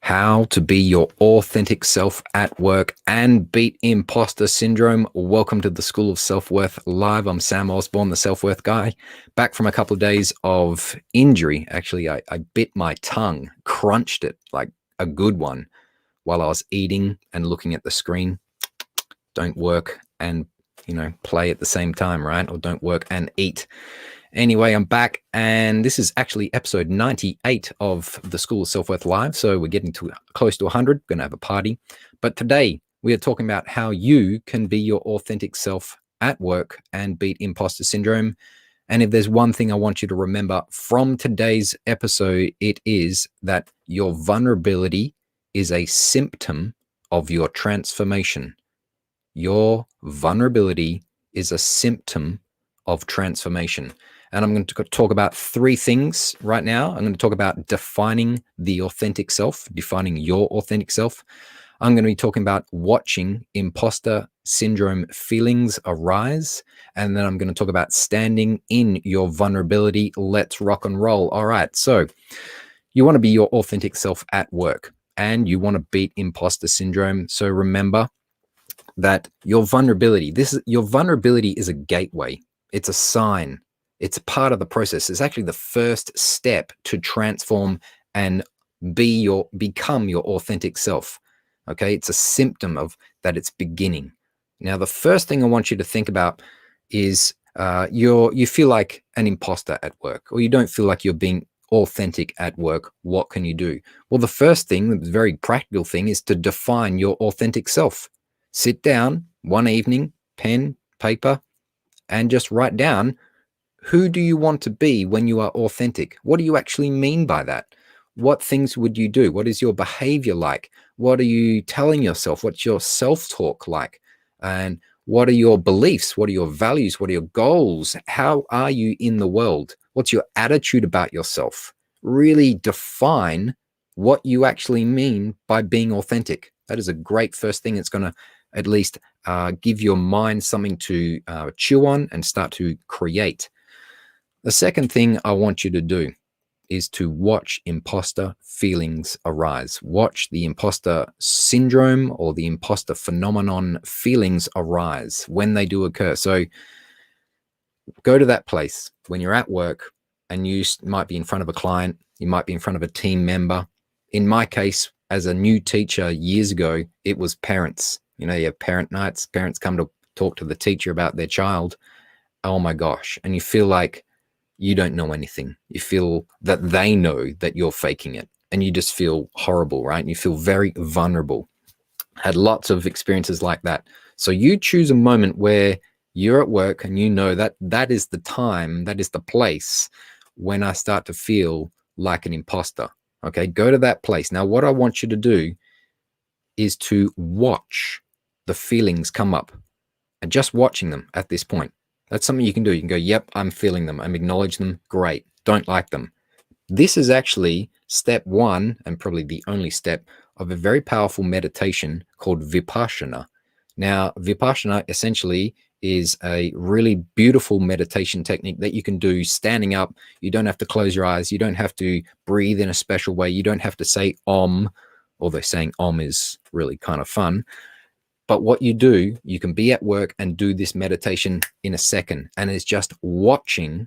How to be your authentic self at work and beat imposter syndrome. Welcome to the School of Self-Worth Live. I'm Sam Osborne, the self-worth guy, back from a couple of days of injury. Actually, I bit my tongue, crunched it like a good one while I was eating and looking at the screen. Don't work and, play at the same time, right? Or don't work and eat. Anyway, I'm back, and this is actually episode 98 of the School of Self-Worth Live. So we're getting to close to 100. Going to have a party. But today we are talking about how you can be your authentic self at work and beat imposter syndrome. And if there's one thing I want you to remember from today's episode, it is that your vulnerability is a symptom of your transformation. Your vulnerability is a symptom of transformation. And I'm going to talk about three things right now. I'm going to talk about defining the authentic self, defining your authentic self. I'm going to be talking about watching imposter syndrome feelings arise. And then I'm going to talk about standing in your vulnerability. Let's rock and roll. All right. So you want to be your authentic self at work and you want to beat imposter syndrome. So remember that your vulnerability is a gateway. It's a sign. It's a part of the process. It's actually the first step to transform and become your authentic self. Okay, it's a symptom of that it's beginning. Now, the first thing I want you to think about is you feel like an imposter at work, or you don't feel like you're being authentic at work. What can you do? Well, the first thing, the very practical thing, is to define your authentic self. Sit down one evening, pen, paper, and just write down, who do you want to be when you are authentic? What do you actually mean by that? What things would you do? What is your behavior like? What are you telling yourself? What's your self-talk like? And what are your beliefs? What are your values? What are your goals? How are you in the world? What's your attitude about yourself? Really define what you actually mean by being authentic. That is a great first thing. It's going to at least give your mind something to chew on and start to create. The second thing I want you to do is to watch imposter feelings arise. Watch the imposter syndrome or the imposter phenomenon feelings arise when they do occur. So go to that place when you're at work and you might be in front of a client, you might be in front of a team member. In my case, as a new teacher years ago, it was parents. You have parent nights, parents come to talk to the teacher about their child. Oh my gosh. And you feel like you don't know anything. You feel that they know that you're faking it, and you just feel horrible, right? And you feel very vulnerable. Had lots of experiences like that. So you choose a moment where you're at work and you know that that is the time, that is the place when I start to feel like an imposter. Okay, go to that place. Now, what I want you to do is to watch the feelings come up, and just watching them at this point. That's something you can do. You can go, yep, I'm feeling them. I'm acknowledging them. Great. Don't like them. This is actually step one, and probably the only step, of a very powerful meditation called Vipassana. Now, Vipassana essentially is a really beautiful meditation technique that you can do standing up. You don't have to close your eyes. You don't have to breathe in a special way. You don't have to say Om, although saying Om is really kind of fun. But what you do, you can be at work and do this meditation in a second. And it's just watching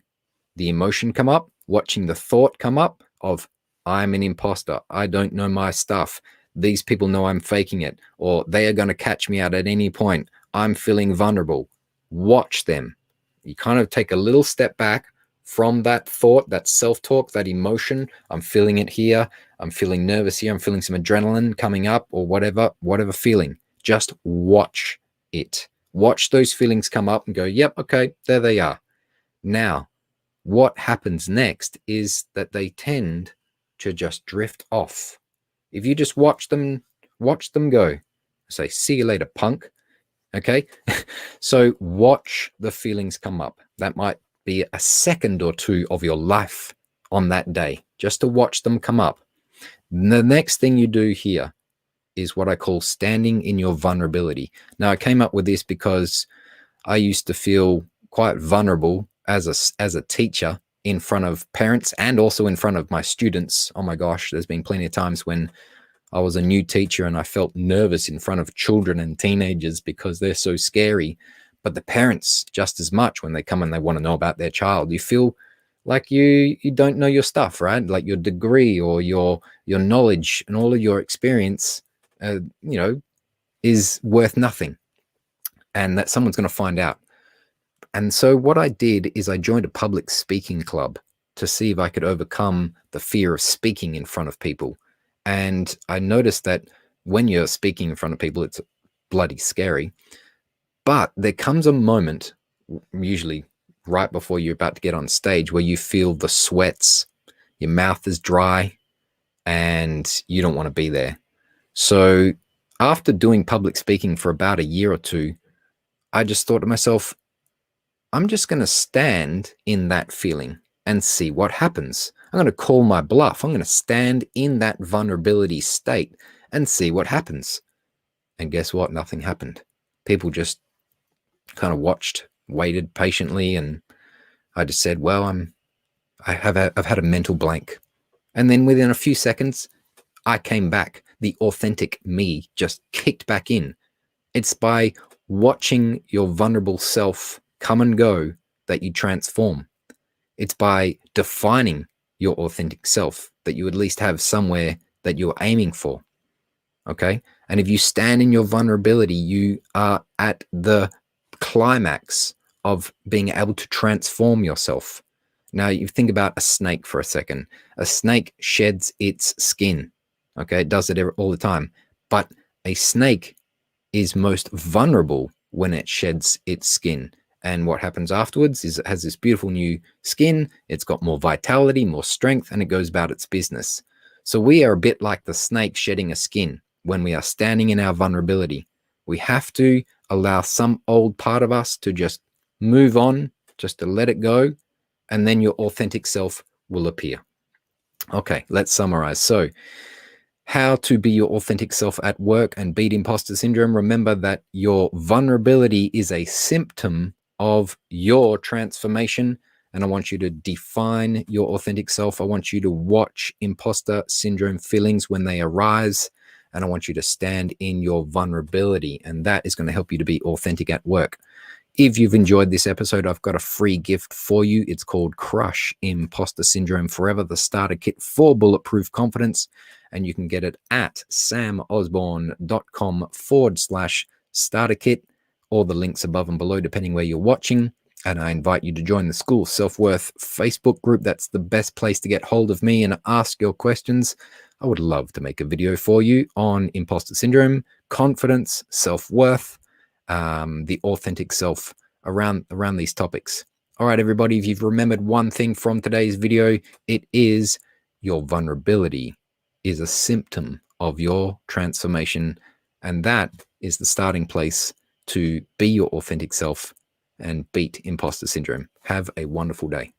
the emotion come up, watching the thought come up of, I'm an imposter. I don't know my stuff. These people know I'm faking it, or they are going to catch me out at any point. I'm feeling vulnerable. Watch them. You kind of take a little step back from that thought, that self-talk, that emotion. I'm feeling it here. I'm feeling nervous here. I'm feeling some adrenaline coming up, or whatever feeling. Just watch it. Watch those feelings come up and go, yep, okay, there they are. Now, what happens next is that they tend to just drift off. If you just watch them go. Say, see you later, punk. Okay? So watch the feelings come up. That might be a second or two of your life on that day, just to watch them come up. The next thing you do here is what I call standing in your vulnerability. Now, I came up with this because I used to feel quite vulnerable as a teacher in front of parents and also in front of my students. Oh my gosh, there's been plenty of times when I was a new teacher and I felt nervous in front of children and teenagers because they're so scary. But the parents, just as much, when they come and they want to know about their child, you feel like you don't know your stuff, right? Like your degree or your knowledge and all of your experience, is worth nothing, and that someone's going to find out. And so what I did is I joined a public speaking club to see if I could overcome the fear of speaking in front of people. And I noticed that when you're speaking in front of people, it's bloody scary. But there comes a moment, usually right before you're about to get on stage, where you feel the sweats, your mouth is dry, and you don't want to be there. So after doing public speaking for about a year or two, I just thought to myself, I'm just going to stand in that feeling and see what happens. I'm going to call my bluff. I'm going to stand in that vulnerability state and see what happens. And guess what? Nothing happened. People just kind of watched, waited patiently, and I just said, well, I've had a mental blank. And then within a few seconds, I came back. The authentic me just kicked back in. It's by watching your vulnerable self come and go that you transform. It's by defining your authentic self that you at least have somewhere that you're aiming for. Okay. And if you stand in your vulnerability, you are at the climax of being able to transform yourself. Now, you think about a snake for a second. A snake sheds its skin. Okay. It does it all the time. But a snake is most vulnerable when it sheds its skin. And what happens afterwards is it has this beautiful new skin. It's got more vitality, more strength, and it goes about its business. So we are a bit like the snake shedding a skin when we are standing in our vulnerability. We have to allow some old part of us to just move on, just to let it go, and then your authentic self will appear. Okay, let's summarize. So, how to be your authentic self at work and beat imposter syndrome. Remember that your vulnerability is a symptom of your transformation. And I want you to define your authentic self. I want you to watch imposter syndrome feelings when they arise. And I want you to stand in your vulnerability. And that is going to help you to be authentic at work. If you've enjoyed this episode, I've got a free gift for you. It's called Crush Imposter Syndrome Forever, the starter kit for bulletproof confidence. And you can get it at samosborne.com/starter kit, or the links above and below, depending where you're watching. And I invite you to join the School of Self-Worth Facebook group. That's the best place to get hold of me and ask your questions. I would love to make a video for you on imposter syndrome, confidence, self-worth, the authentic self, around these topics. All right, everybody, if you've remembered one thing from today's video, it is your vulnerability is a symptom of your transformation. And that is the starting place to be your authentic self and beat imposter syndrome. Have a wonderful day.